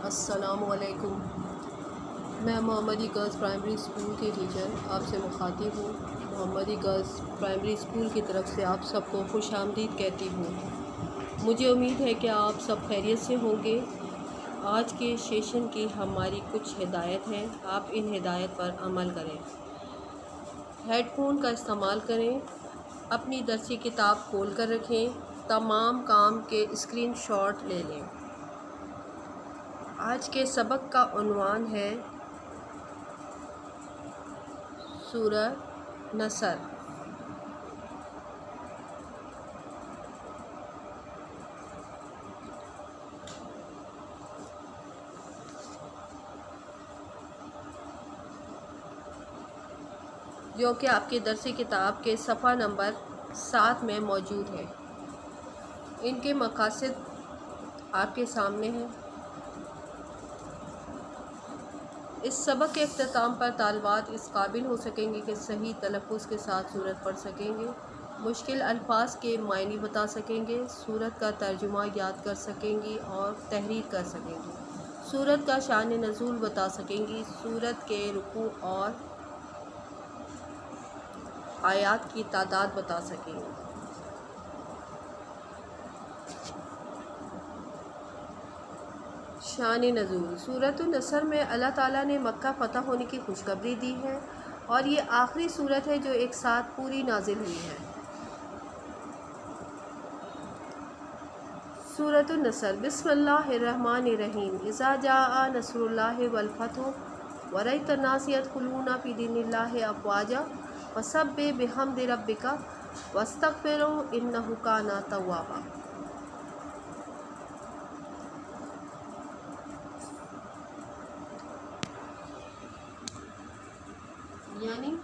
السلام علیکم۔ میں محمدی گرلز پرائمری اسکول کے ٹیچر آپ سے مخاطب ہوں۔ محمدی گرلز پرائمری اسکول کی طرف سے آپ سب کو خوش آمدید کہتی ہوں۔ مجھے امید ہے کہ آپ سب خیریت سے ہوں گے۔ آج کے سیشن کی ہماری کچھ ہدایت ہیں، آپ ان ہدایت پر عمل کریں۔ ہیڈ فون کا استعمال کریں، اپنی درسی کتاب کھول کر رکھیں، تمام کام کے اسکرین شاٹ لے لیں۔ آج کے سبق کا عنوان ہے سورہ نصر۔ جو کہ آپ کی درسی کتاب کے صفحہ نمبر 7 میں موجود ہے۔ ان کے مقاصد آپ کے سامنے ہیں۔ اس سبق کے اختتام پر طالبات اس قابل ہو سکیں گے کہ صحیح تلفظ کے ساتھ سورت پڑھ سکیں گے، مشکل الفاظ کے معنی بتا سکیں گے، سورت کا ترجمہ یاد کر سکیں گی اور تحریر کر سکیں گی، سورت کا شان نزول بتا سکیں گی، سورت کے رکوع اور آیات کی تعداد بتا سکیں گی۔ شان نزول۔ سورۃ النصر میں اللہ تعالیٰ نے مکہ فتح ہونے کی خوشخبری دی ہے اور یہ آخری سورت ہے جو ایک ساتھ پوری نازل ہوئی ہے۔ سورۃ النصر۔ بسم اللہ الرحمن الرحیم۔ اذا جاء نصر اللہ والفتح ورأیت الناس يدخلون فی دین اللہ افواجا فسبح بحمد ربک واستغفرہ انہ کان توابا۔ یعنی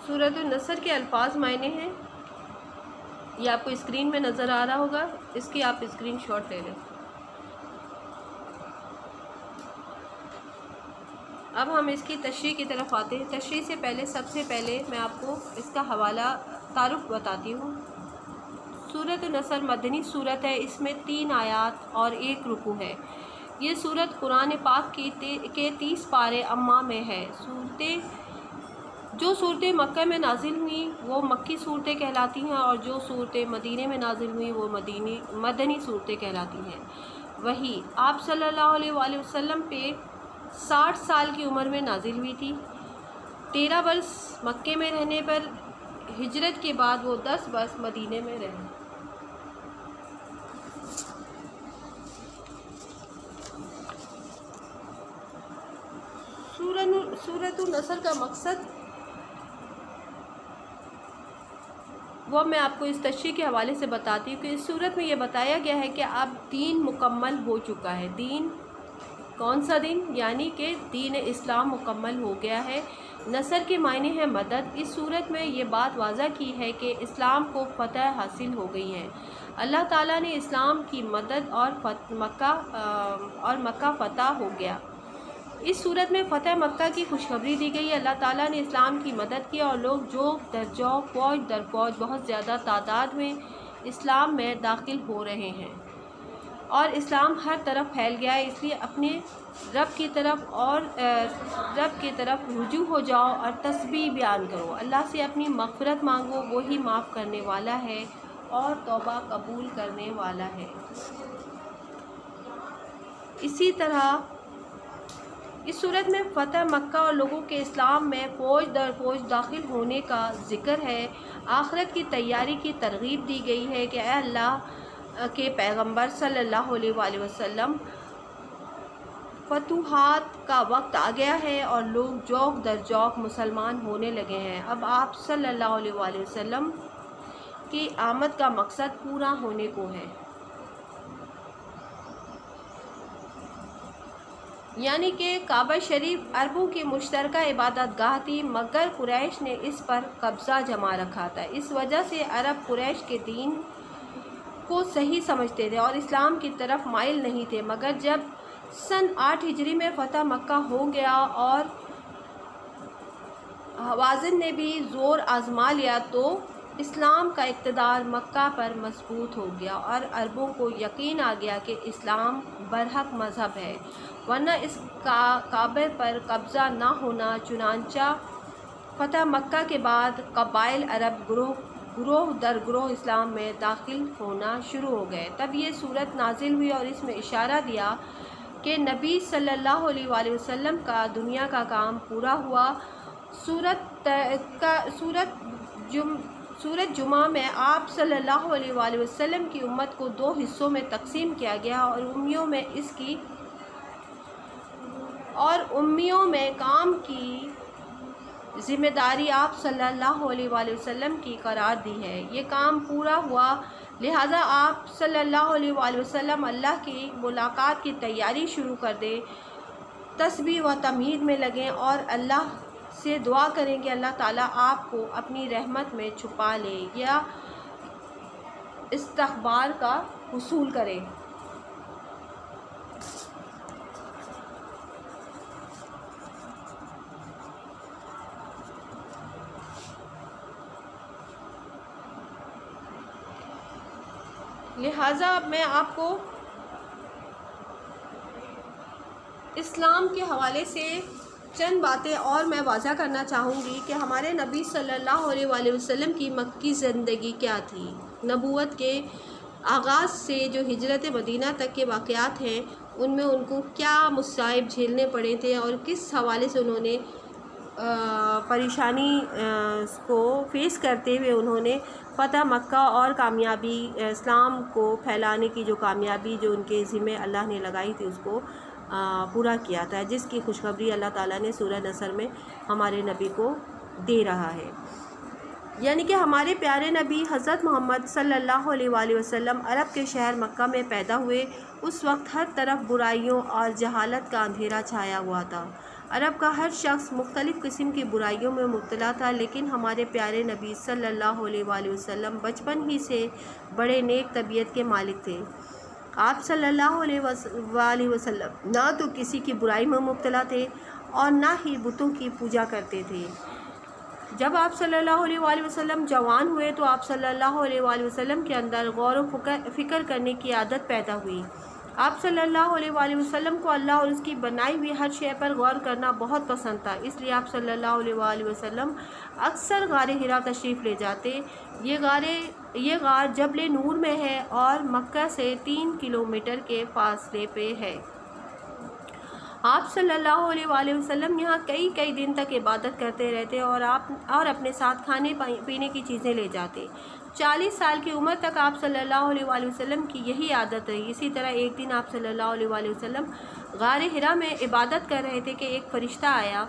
سورۃ النصر کے الفاظ معنی ہیں، یہ آپ کو اسکرین میں نظر آ رہا ہوگا، اس کی آپ اسکرین شاٹ لے لیں۔ اب ہم اس کی تشریح کی طرف آتے ہیں۔ تشریح سے پہلے سب سے پہلے میں آپ کو اس کا حوالہ تعارف بتاتی ہوں۔ سورۃ النصر مدنی سورت ہے، اس میں 3 آیات اور 1 رکوع ہے۔ یہ سورت قرآن پاک کے 30 پارے اما میں ہے۔ جو صورتیں مکہ میں نازل ہوئیں وہ مکی صورتیں کہلاتی ہیں اور جو صورتیں مدینے میں نازل ہوئیں وہ مدنی صورتیں کہلاتی ہیں۔ وہی آپ صلی اللہ علیہ وآلہ وسلم پہ 60 سال کی عمر میں نازل ہوئی تھی۔ 13 برس مکے میں رہنے پر ہجرت کے بعد وہ 10 برس مدینے میں رہے۔ سورۃ النصر کا مقصد وہ میں آپ کو اس تشریح کے حوالے سے بتاتی ہوں کہ اس صورت میں یہ بتایا گیا ہے کہ اب دین مکمل ہو چکا ہے۔ دین کون سا دین؟ یعنی کہ دین اسلام مکمل ہو گیا ہے۔ نصر کے معنی ہے مدد۔ اس صورت میں یہ بات واضح کی ہے کہ اسلام کو فتح حاصل ہو گئی ہے۔ اللہ تعالیٰ نے اسلام کی مدد اور مکہ فتح ہو گیا۔ اس صورت میں فتح مکہ کی خوشخبری دی گئی ہے۔ اللہ تعالیٰ نے اسلام کی مدد کی اور لوگ جوگ در جوگ، فوج در فوج بہت زیادہ تعداد میں اسلام میں داخل ہو رہے ہیں اور اسلام ہر طرف پھیل گیا ہے۔ اس لیے اپنے رب کی طرف رجوع ہو جاؤ اور تسبیح بیان کرو، اللہ سے اپنی مغفرت مانگو، وہی معاف کرنے والا ہے اور توبہ قبول کرنے والا ہے۔ اسی طرح اس صورت میں فتح مکہ اور لوگوں کے اسلام میں فوج در فوج داخل ہونے کا ذکر ہے۔ آخرت کی تیاری کی ترغیب دی گئی ہے کہ اے اللہ کے پیغمبر صلی اللہ علیہ وآلہ وسلم، فتوحات کا وقت آ گیا ہے اور لوگ جوگ در جوگ مسلمان ہونے لگے ہیں۔ اب آپ صلی اللہ علیہ وآلہ وسلم کی آمد کا مقصد پورا ہونے کو ہے۔ یعنی کہ کعبہ شریف عربوں کی مشترکہ عبادت گاہ تھی، مگر قریش نے اس پر قبضہ جما رکھا تھا۔ اس وجہ سے عرب قریش کے دین کو صحیح سمجھتے تھے اور اسلام کی طرف مائل نہیں تھے، مگر جب سن 8 ہجری میں فتح مکہ ہو گیا اور حوازن نے بھی زور آزما لیا تو اسلام کا اقتدار مکہ پر مضبوط ہو گیا اور عربوں کو یقین آ گیا کہ اسلام برحق مذہب ہے، ورنہ اس کا کعبے پر قبضہ نہ ہونا۔ چنانچہ فتح مکہ کے بعد قبائل عرب گروہ در گروہ اسلام میں داخل ہونا شروع ہو گئے۔ تب یہ صورت نازل ہوئی اور اس میں اشارہ دیا کہ نبی صلی اللہ علیہ وآلہ وسلم کا دنیا کا کام پورا ہوا۔ سورۃ جمعہ میں آپ صلی اللہ علیہ وآلہ وسلم کی امت کو دو حصوں میں تقسیم کیا گیا اور امیوں میں کام کی ذمہ داری آپ صلی اللہ علیہ وآلہ وسلم کی قرار دی ہے۔ یہ کام پورا ہوا، لہٰذا آپ صلی اللہ علیہ وآلہ وسلم اللہ کی ملاقات کی تیاری شروع کر دیں، تسبیح و تحمید میں لگیں اور اللہ سے دعا کریں کہ اللہ تعالیٰ آپ کو اپنی رحمت میں چھپا لے یا استغفار کا حصول کرے۔ لہٰذا میں آپ کو اسلام کے حوالے سے چند باتیں اور میں واضح کرنا چاہوں گی کہ ہمارے نبی صلی اللہ علیہ وآلہ وسلم کی مکی زندگی کیا تھی۔ نبوت کے آغاز سے جو ہجرت مدینہ تک کے واقعات ہیں، ان میں ان کو کیا مصائب جھیلنے پڑے تھے اور کس حوالے سے انہوں نے پریشانی کو فیس کرتے ہوئے انہوں نے فتح مکہ اور کامیابی، اسلام کو پھیلانے کی جو کامیابی جو ان کے ذمہ اللہ نے لگائی تھی اس کو پورا کیا تھا، جس کی خوشخبری اللہ تعالیٰ نے سورہ نصر میں ہمارے نبی کو دے رہا ہے۔ یعنی کہ ہمارے پیارے نبی حضرت محمد صلی اللہ علیہ وآلہ وسلم عرب کے شہر مکہ میں پیدا ہوئے۔ اس وقت ہر طرف برائیوں اور جہالت کا اندھیرا چھایا ہوا تھا۔ عرب کا ہر شخص مختلف قسم کی برائیوں میں مبتلا تھا، لیکن ہمارے پیارے نبی صلی اللہ علیہ وآلہ وسلم بچپن ہی سے بڑے نیک طبیعت کے مالک تھے۔ آپ صلی اللہ علیہ وآلہ وسلم نہ تو کسی کی برائی میں مبتلا تھے اور نہ ہی بتوں کی پوجا کرتے تھے۔ جب آپ صلی اللہ علیہ وآلہ وسلم جوان ہوئے تو آپ صلی اللہ علیہ وآلہ وسلم کے اندر غور و فکر کرنے کی عادت پیدا ہوئی۔ آپ صلی اللہ علیہ وآلہ وسلم کو اللہ اور اس کی بنائی ہوئی ہر شے پر غور کرنا بہت پسند تھا، اس لیے آپ صلی اللہ علیہ وآلہ وسلم اکثر غار حرا تشریف لے جاتے۔ یہ غار جبل نور میں ہے اور مکہ سے 3 کلومیٹر کے فاصلے پہ ہے۔ آپ صلی اللہ علیہ وآلہ وسلم یہاں کئی دن تک عبادت کرتے رہتے اور اپنے ساتھ کھانے پینے کی چیزیں لے جاتے۔ 40 سال کی عمر تک آپ صلی اللہ علیہ وآلہ وسلم کی یہی عادت رہی۔ اسی طرح ایک دن آپ صلی اللہ علیہ وآلہ وسلم غار حرا میں عبادت کر رہے تھے کہ ایک فرشتہ آیا۔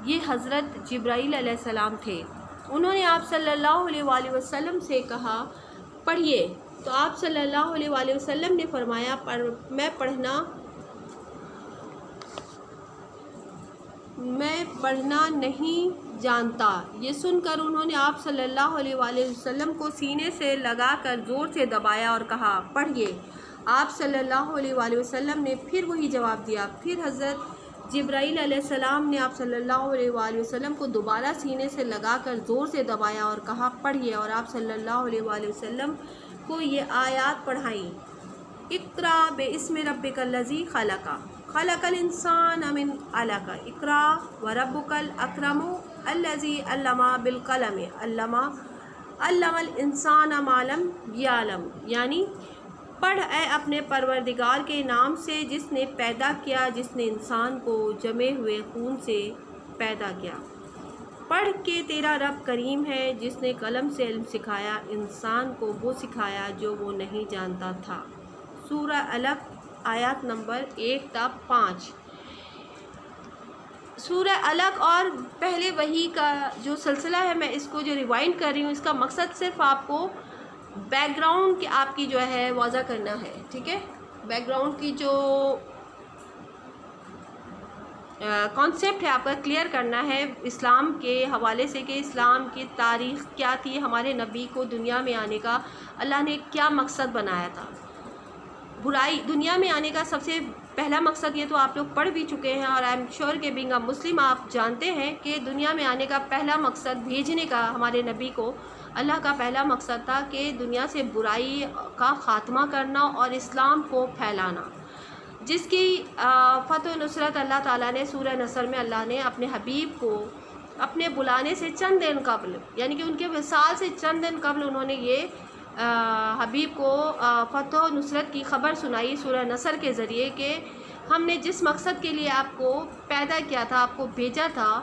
یہ حضرت جبرائیل علیہ السلام تھے۔ انہوں نے آپ صلی اللہ علیہ وآلہ وسلم سے کہا پڑھیے، تو آپ صلی اللہ علیہ وآلہ وسلم نے فرمایا میں پڑھنا نہیں جانتا۔ یہ سن کر انہوں نے آپ صلی اللہ علیہ وآلہ وسلم کو سینے سے لگا کر زور سے دبایا اور کہا پڑھیے۔ آپ صلی اللہ علیہ وآلہ وسلم نے پھر وہی جواب دیا۔ پھر حضرت جبرائیل علیہ السلام نے آپ صلی اللہ علیہ وآلہ وسلم کو دوبارہ سینے سے لگا کر زور سے دبایا اور کہا پڑھیے، اور آپ صلی اللہ علیہ وآلہ وسلم کو یہ آیات پڑھائیں۔ اقرأ باسم ربک الذی خلق، خلق الانسان من علق، اقرأ وربک الاکرم الذی علم بالقلم، علم الانسان ما لم یعلم، یعنی پڑھ اے اپنے پروردگار کے نام سے جس نے پیدا کیا، جس نے انسان کو جمے ہوئے خون سے پیدا کیا۔ پڑھ کہ تیرا رب کریم ہے جس نے قلم سے علم سکھایا، انسان کو وہ سکھایا جو وہ نہیں جانتا تھا۔ سورہ علق آیات نمبر 1 تا 5۔ سورہ علق اور پہلے وحی کا جو سلسلہ ہے، میں اس کو جو ریوائنڈ کر رہی ہوں، اس کا مقصد صرف آپ کو بیک گراؤنڈ کی آپ کی جو ہے واضح کرنا ہے، ٹھیک ہے؟ بیک گراؤنڈ کی جو کانسیپٹ ہے آپ کا کلیئر کرنا ہے اسلام کے حوالے سے کہ اسلام کی تاریخ کیا تھی، ہمارے نبی کو دنیا میں آنے کا اللہ نے کیا مقصد بنایا تھا۔ برائی دنیا میں آنے کا سب سے پہلا مقصد یہ تو آپ لوگ پڑھ بھی چکے ہیں، اور آئی ایم شیور کہ بینگ اے مسلم آپ جانتے ہیں کہ دنیا میں آنے کا پہلا مقصد، بھیجنے کا ہمارے نبی کو اللہ کا پہلا مقصد تھا کہ دنیا سے برائی کا خاتمہ کرنا اور اسلام کو پھیلانا، جس کی فتح و نصرت اللہ تعالیٰ نے سورہ نصر میں اللہ نے اپنے حبیب کو اپنے بلانے سے چند دن قبل، یعنی کہ ان کے وصال سے چند دن قبل انہوں نے یہ حبیب کو فتح و نصرت کی خبر سنائی سورہ نصر کے ذریعے کہ ہم نے جس مقصد کے لیے آپ کو پیدا کیا تھا، آپ کو بھیجا تھا،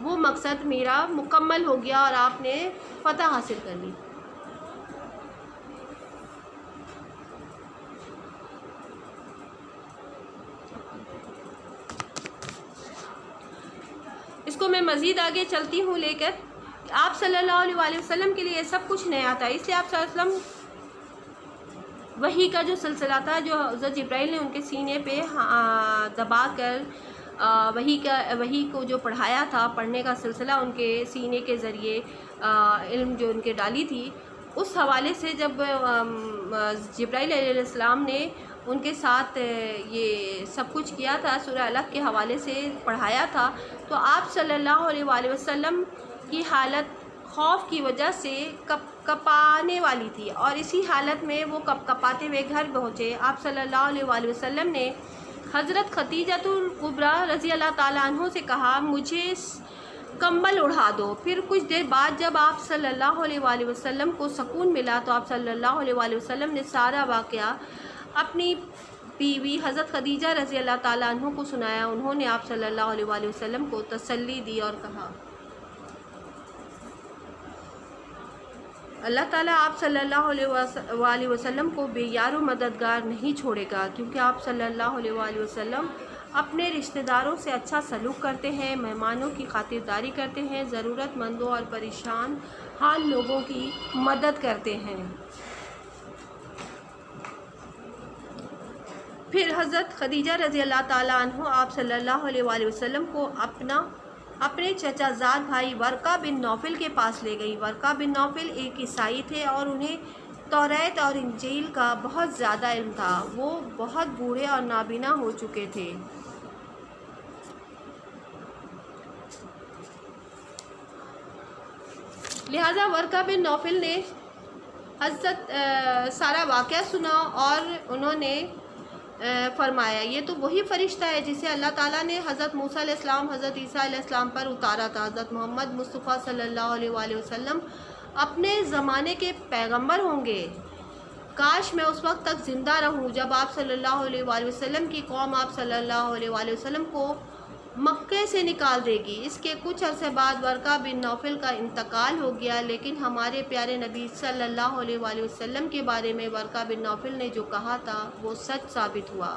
وہ مقصد میرا مکمل ہو گیا اور آپ نے فتح حاصل کر لی۔ اس کو میں مزید آگے چلتی ہوں لے کر، آپ صلی اللہ علیہ وسلم کے لیے سب کچھ نیا تھا، اس لیے آپ صلی اللہ علیہ وسلم وحی کا جو سلسلہ تھا، جو حضرت جبرائیل نے ان کے سینے پہ دبا کر وحی کو جو پڑھایا تھا، پڑھنے کا سلسلہ ان کے سینے کے ذریعے علم جو ان کے ڈالی تھی، اس حوالے سے جب جبرائیل علیہ السلام نے ان کے ساتھ یہ سب کچھ کیا تھا، سورہ الگ کے حوالے سے پڑھایا تھا، تو آپ صلی اللہ علیہ وسلم کی حالت خوف کی وجہ سے کپانے والی تھی، اور اسی حالت میں وہ کپاتے ہوئے گھر پہنچے۔ آپ صلی اللہ علیہ وسلم نے حضرت خدیجہ الکبریٰ رضی اللہ تعالیٰ عنہ سے کہا مجھے کمبل اڑا دو۔ پھر کچھ دیر بعد جب آپ صلی اللہ علیہ وسلم کو سکون ملا تو آپ صلی اللہ علیہ وسلم نے سارا واقعہ اپنی بیوی حضرت خدیجہ رضی اللہ تعالیٰ عنہ کو سنایا۔ انہوں نے آپ صلی اللہ علیہ وسلم کو تسلی دی اور کہا اللہ تعالیٰ آپ صلی اللہ علیہ وسلم کو بے یار و مددگار نہیں چھوڑے گا، کیونکہ آپ صلی اللہ علیہ وسلم اپنے رشتہ داروں سے اچھا سلوک کرتے ہیں، مہمانوں کی خاطرداری کرتے ہیں، ضرورت مندوں اور پریشان حال لوگوں کی مدد کرتے ہیں۔ پھر حضرت خدیجہ رضی اللہ تعالیٰ عنہ آپ صلی اللہ علیہ وسلم کو اپنے چچا زاد بھائی ورقہ بن نوفل کے پاس لے گئی۔ ورقہ بن نوفل ایک عیسائی تھے اور انہیں توریت اور انجیل کا بہت زیادہ علم تھا، وہ بہت بوڑھے اور نابینا ہو چکے تھے۔ لہٰذا ورقہ بن نوفل نے حضرت سارا واقعہ سنا اور انہوں نے فرمایا یہ تو وہی فرشتہ ہے جسے اللہ تعالیٰ نے حضرت موسیٰ علیہ السلام، حضرت عیسیٰ علیہ السلام پر اتارا تھا۔ حضرت محمد مصطفیٰ صلی اللہ علیہ وسلم اپنے زمانے کے پیغمبر ہوں گے، کاش میں اس وقت تک زندہ رہوں جب آپ صلی اللہ علیہ وسلم کی قوم آپ صلی اللہ علیہ وسلم کو مکے سے نکال دے گی۔ اس کے کچھ عرصے بعد ورقہ بن نوفل کا انتقال ہو گیا، لیکن ہمارے پیارے نبی صلی اللہ علیہ وسلم کے بارے میں ورقہ بن نوفل نے جو کہا تھا وہ سچ ثابت ہوا۔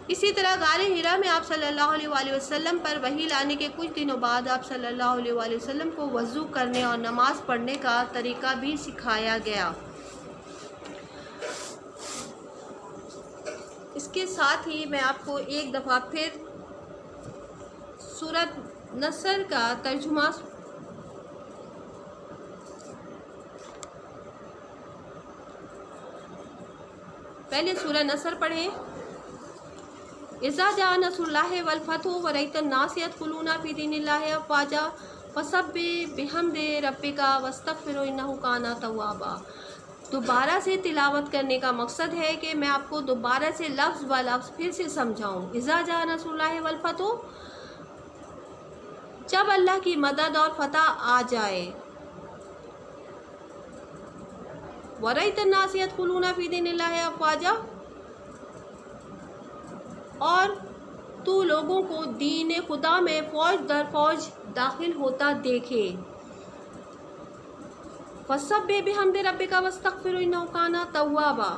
اسی طرح غار حرا میں آپ صلی اللہ علیہ وسلم پر وحی لانے کے کچھ دنوں بعد آپ صلی اللہ علیہ وسلم کو وضو کرنے اور نماز پڑھنے کا طریقہ بھی سکھایا گیا۔ اس کے ساتھ ہی میں آپ کو ایک دفعہ پھر سورۃ نصر کا ترجمہ پہلے سورہ نصر پڑھیں۔ اذا جاء نصر اللہ والفتح ورأیت الناس يدخلون فی دین اللہ افواجا فسبح بحمد ربک واستغفرہ انہ کان توابا۔ دوبارہ سے تلاوت کرنے کا مقصد ہے کہ میں آپ کو دوبارہ سے لفظ ب لفظ پھر سے سمجھاؤں۔ اذا جاء نصر اللہ والفتح، جب اللہ کی مدد اور فتح آ جائے، وَرَأَيْتَ النَّاسَ يَدْخُلُونَ فِي دِينِ اللَّهِ أَفْوَاجًا، اور تو لوگوں کو دین خدا میں فوج در فوج داخل ہوتا دیکھے۔ فَسَبِّحْ بِحَمْدِ رَبِّكَ وَاسْتَغْفِرْهُ إِنَّهُ كَانَ تَوَّابًا،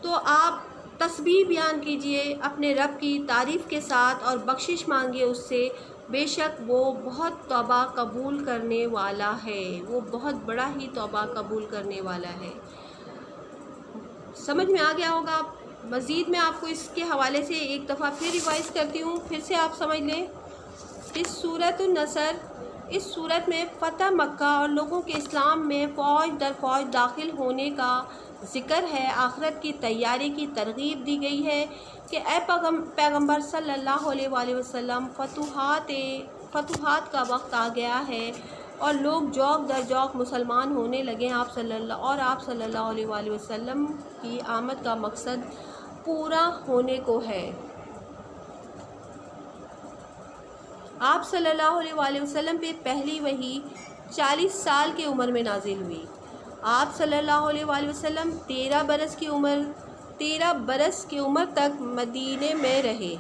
تو آپ تسبیح بیان کیجئے اپنے رب کی تعریف کے ساتھ اور بخشش مانگیے اس سے، بے شک وہ بہت توبہ قبول کرنے والا ہے، وہ بہت بڑا ہی توبہ قبول کرنے والا ہے۔ سمجھ میں آ گیا ہوگا۔ مزید میں آپ کو اس کے حوالے سے ایک دفعہ پھر ریوائز کرتی ہوں، پھر سے آپ سمجھ لیں۔ اس سورۃ النصر اس صورت میں فتح مکہ اور لوگوں کے اسلام میں فوج در فوج داخل ہونے کا ذکر ہے۔ آخرت کی تیاری کی ترغیب دی گئی ہے کہ اے پیغمبر صلی اللہ علیہ وآلہ وسلم، فتوحات کا وقت آ گیا ہے اور لوگ جوک در جوک مسلمان ہونے لگے ہیں۔ آپ صلی اللہ علیہ وآلہ وسلم کی آمد کا مقصد پورا ہونے کو ہے۔ آپ صلی اللہ علیہ وآلہ وسلم پہ پہلی وحی 40 سال کی عمر میں نازل ہوئی۔ آپ صلی اللہ علیہ وآلہ وسلم 13 برس کی عمر تک مدینے میں رہے۔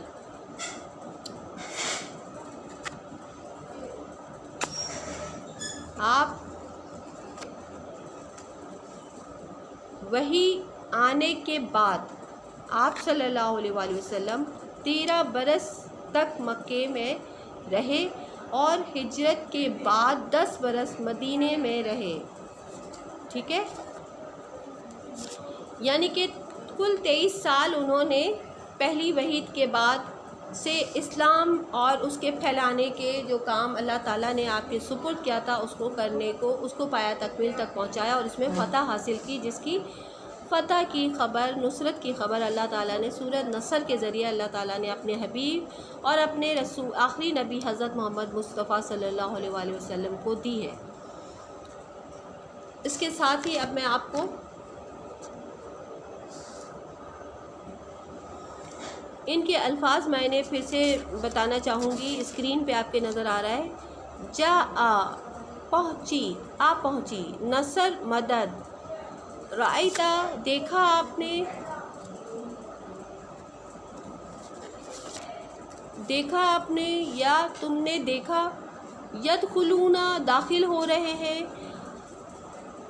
آپ وحی آنے کے بعد آپ صلی اللہ علیہ وآلہ وسلم 13 برس تک مکے میں رہے اور ہجرت کے بعد 10 برس مدینے میں رہے۔ ٹھیک ہے، یعنی کہ کل 23 سال انہوں نے پہلی وحی کے بعد سے اسلام اور اس کے پھیلانے کے جو کام اللہ تعالیٰ نے آپ کے سپرد کیا تھا اس کو پایا تکمیل تک پہنچایا اور اس میں فتح حاصل کی، جس کی فتح کی خبر، نصرت کی خبر اللہ تعالیٰ نے سورۃ نصر کے ذریعے اللہ تعالیٰ نے اپنے حبیب اور اپنے رسول آخری نبی حضرت محمد مصطفیٰ صلی اللہ علیہ وآلہ وسلم کو دی ہے۔ اس کے ساتھ ہی اب میں آپ کو ان کے الفاظ معنی پھر سے بتانا چاہوں گی۔ اسکرین پہ آپ کے نظر آ رہا ہے، پہنچی، نصر مدد، رائتا دیکھا آپ نے یا تم نے دیکھا، یدخلون داخل ہو رہے ہیں،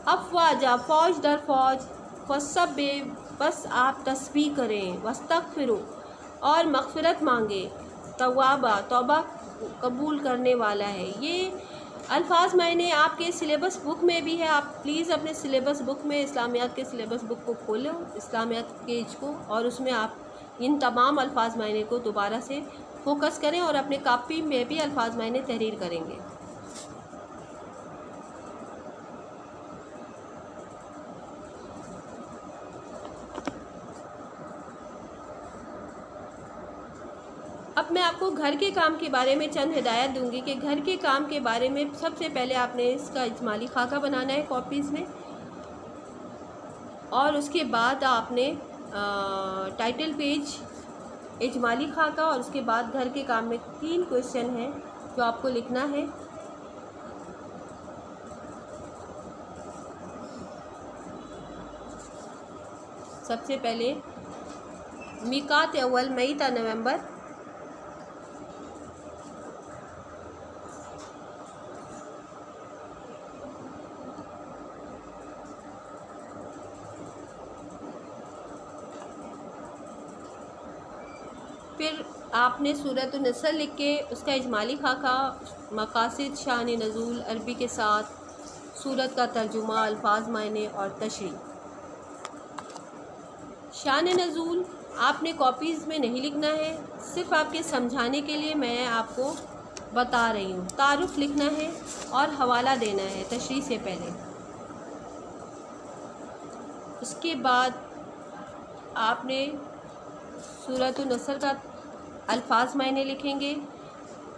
افواجا فوج در فوج، فسبح بس آپ تسبیح کریں، واستغفروا اور مغفرت مانگے، توابا توبہ قبول کرنے والا ہے۔ یہ الفاظ معنی آپ کے سلیبس بک میں بھی ہے۔ آپ پلیز اپنے سلیبس بک میں اسلامیات کے سلیبس بک کو کھولیں، اسلامیات پیج کو، اور اس میں آپ ان تمام الفاظ معنی کو دوبارہ سے فوکس کریں اور اپنے کاپی میں بھی الفاظ معنی تحریر کریں گے۔ اب میں آپ کو گھر کے کام کے بارے میں چند ہدایت دوں گی کہ گھر کے کام کے بارے میں سب سے پہلے آپ نے اس کا اجمالی خاکہ بنانا ہے کاپیز میں، اور اس کے بعد آپ نے ٹائٹل پیج، اجمالی خاکہ، اور اس کے بعد گھر کے کام میں 3 کویشچن ہیں جو آپ کو لکھنا ہے۔ سب سے پہلے میقات اول مئی تا نومبر، پھر آپ نے سورۃ النصر لکھ کے اس کا اجمالی خاکہ، مقاصد، شان نزول عربی کے ساتھ، سورت کا ترجمہ، الفاظ معنی اور تشریح۔ شان نزول آپ نے کاپیز میں نہیں لکھنا ہے، صرف آپ کے سمجھانے کے لیے میں آپ کو بتا رہی ہوں۔ تعارف لکھنا ہے اور حوالہ دینا ہے تشریح سے پہلے۔ اس کے بعد آپ نے سورۃ النصر کا الفاظ معنی لکھیں گے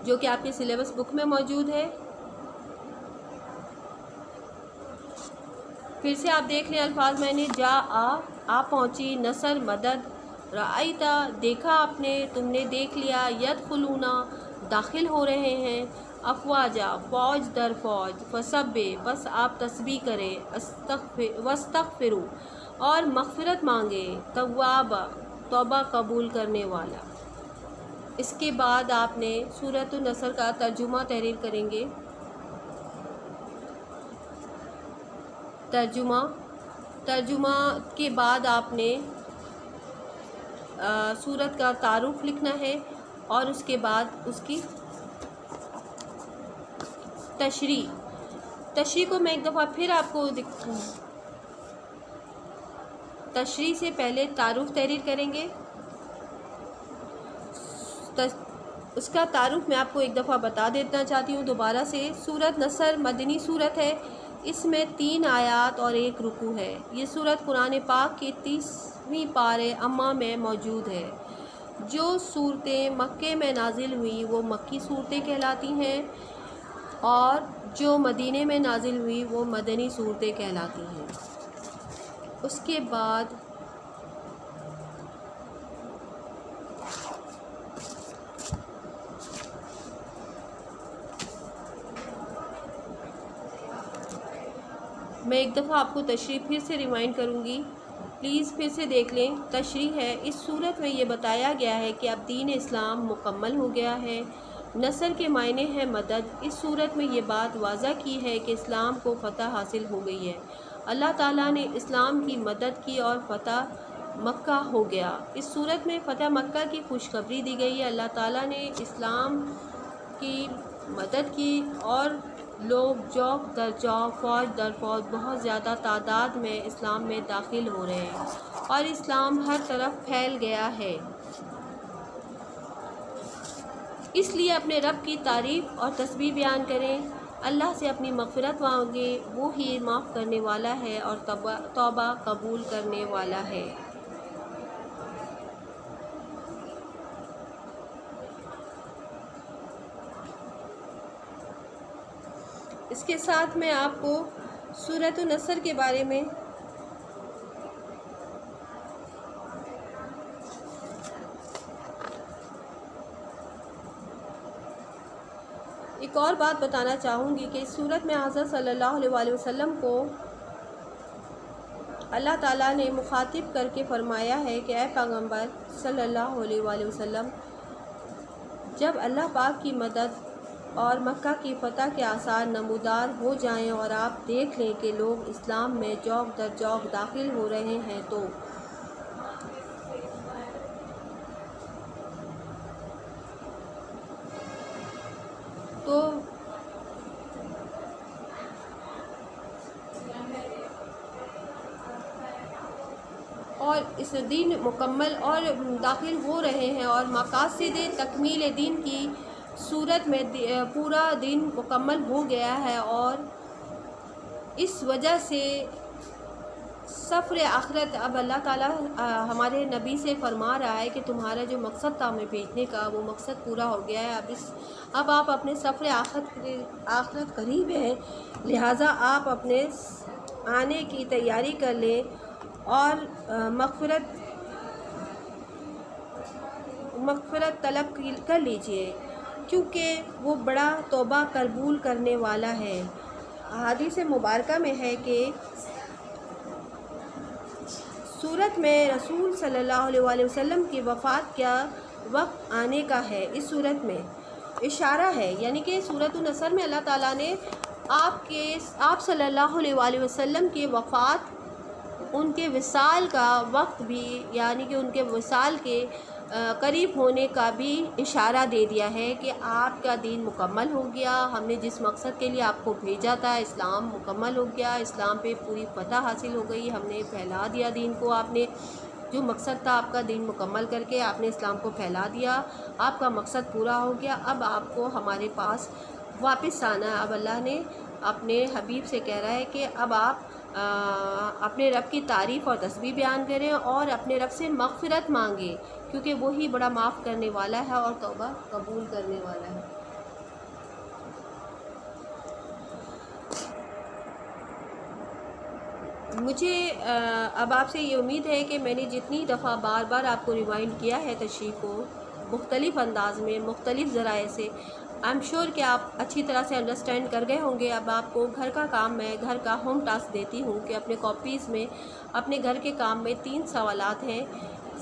جو کہ آپ کے سلیبس بک میں موجود ہے۔ پھر سے آپ دیکھ لیں الفاظ معنی، آ پہنچی، نصر مدد، رأیتا دیکھا آپ نے، تم نے دیکھ لیا، یدخلون داخل ہو رہے ہیں، افواجا فوج در فوج، فسبح بس آپ تسبیح کریں، واستغفروا اور مغفرت مانگے، توابا توبہ قبول کرنے والا۔ اس کے بعد آپ نے سورۃ النصر کا ترجمہ تحریر کریں گے۔ ترجمہ کے بعد آپ نے سورت کا تعارف لکھنا ہے اور اس کے بعد اس کی تشریح کو میں ایک دفعہ پھر آپ کو تشریح سے پہلے تعارف تحریر کریں گے، اس کا تعارف میں آپ کو ایک دفعہ بتا دینا چاہتی ہوں دوبارہ سے۔ سورۃ نصر مدنی سورت ہے، اس میں 3 آیات اور 1 رکوع ہے۔ یہ سورت قرآن پاک کی 30ویں پارے اما میں موجود ہے۔ جو صورتیں مکے میں نازل ہوئیں وہ مکی صورتیں کہلاتی ہیں، اور جو مدینے میں نازل ہوئی وہ مدنی صورتیں کہلاتی ہیں۔ اس کے بعد میں ایک دفعہ آپ کو تشریح پھر سے ریمائنڈ کروں گی، پلیز پھر سے دیکھ لیں۔ تشریح ہے، اس صورت میں یہ بتایا گیا ہے کہ اب دین اسلام مکمل ہو گیا ہے۔ نصر کے معنی ہے مدد۔ اس صورت میں یہ بات واضح کی ہے کہ اسلام کو فتح حاصل ہو گئی ہے، اللہ تعالیٰ نے اسلام کی مدد کی اور فتح مکہ ہو گیا۔ اس صورت میں فتح مکہ کی خوشخبری دی گئی ہے۔ اللہ تعالیٰ نے اسلام کی مدد کی اور لوگ جوق در جوق، فوج در فوج بہت زیادہ تعداد میں اسلام میں داخل ہو رہے ہیں، اور اسلام ہر طرف پھیل گیا ہے۔ اس لیے اپنے رب کی تعریف اور تسبیح بیان کریں، اللہ سے اپنی مغفرت مانگیں، وہ ہی معاف کرنے والا ہے اور توبہ قبول کرنے والا ہے۔ اس کے ساتھ میں آپ کو سورۃ النصر کے بارے میں ایک اور بات بتانا چاہوں گی کہ اس صورت میں حضرت صلی اللہ علیہ وسلم کو اللہ تعالیٰ نے مخاطب کر کے فرمایا ہے کہ اے پیغمبر صلی اللہ علیہ وسلم، جب اللہ پاک کی مدد اور مکہ کی فتح کے آثار نمودار ہو جائیں اور آپ دیکھ لیں کہ لوگ اسلام میں جوق در جوق داخل ہو رہے ہیں تو اور اس دین مکمل اور داخل ہو رہے ہیں، اور مقاصد تکمیل دین کی صورت میں پورا دین مکمل ہو گیا ہے، اور اس وجہ سے سفر آخرت اب اللہ تعالیٰ ہمارے نبی سے فرما رہا ہے کہ تمہارا جو مقصد تھا ہمیں بھیجنے کا وہ مقصد پورا ہو گیا ہے۔ اب آپ اپنے سفر آخرت قریب ہے، لہٰذا آپ اپنے آنے کی تیاری کر لیں اور مغفرت طلب کر لیجئے، کیونکہ وہ بڑا توبہ قبول کرنے والا ہے۔ حدیث مبارکہ میں ہے کہ صورت میں رسول صلی اللہ علیہ وسلم کی وفات کا وقت آنے کا ہے۔ اس صورت میں اشارہ ہے، یعنی کہ سورۃ النصر میں اللہ تعالیٰ نے آپ صلی اللہ علیہ وسلم کی وفات، ان کے وصال کا وقت بھی، یعنی کہ ان کے وصال کے قریب ہونے کا بھی اشارہ دے دیا ہے کہ آپ کا دین مکمل ہو گیا، ہم نے جس مقصد کے لیے آپ کو بھیجا تھا اسلام مکمل ہو گیا، اسلام پہ پوری فتح حاصل ہو گئی، ہم نے پھیلا دیا دین کو، آپ نے جو مقصد تھا آپ کا دین مکمل کر کے آپ نے اسلام کو پھیلا دیا، آپ کا مقصد پورا ہو گیا، اب آپ کو ہمارے پاس واپس آنا ہے۔ اب اللہ نے اپنے حبیب سے کہہ رہا ہے کہ اب آپ اپنے رب کی تعریف اور تسبیح بیان کریں اور اپنے رب سے مغفرت مانگیں، کیونکہ وہی بڑا معاف کرنے والا ہے اور توبہ قبول کرنے والا ہے۔ مجھے اب آپ سے یہ امید ہے کہ میں نے جتنی دفعہ بار بار آپ کو ریمائنڈ کیا ہے تشریح کو مختلف انداز میں، مختلف ذرائع سے، آئی ایم شیور کہ آپ اچھی طرح سے انڈرسٹینڈ کر گئے ہوں گے۔ اب آپ کو گھر کا کام، میں گھر کا ہوم ٹاسک دیتی ہوں کہ اپنے کاپیز میں اپنے گھر کے کام میں 3 سوالات ہیں۔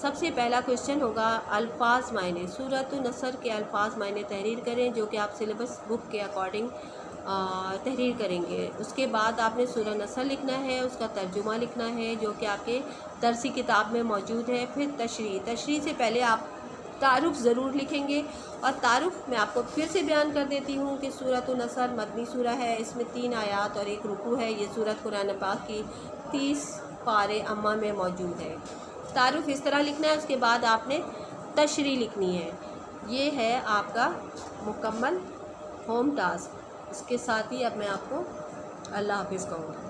سب سے پہلا کویشچن ہوگا الفاظ معنی، سورۃ النصر کے الفاظ معنی تحریر کریں، جو کہ آپ سلیبس بک کے اکارڈنگ تحریر کریں گے۔ اس کے بعد آپ نے سورہ نصر لکھنا ہے، اس کا ترجمہ لکھنا ہے جو کہ آپ کے درسی کتاب میں موجود ہے۔ پھر تشریح سے پہلے آپ تعارف ضرور لکھیں گے، اور تعارف میں آپ کو پھر سے بیان کر دیتی ہوں کہ سورۃ النصر مدنی سورہ ہے، اس میں 3 آیات اور 1 رکوع ہے۔ یہ سورت قرآن پاک کی 30 پارے اما میں موجود ہے۔ تعارف اس طرح لکھنا ہے، اس کے بعد آپ نے تشریح لکھنی ہے۔ یہ ہے آپ کا مکمل ہوم ٹاسک. اس کے ساتھ ہی اب میں آپ کو اللہ حافظ کہوں گی.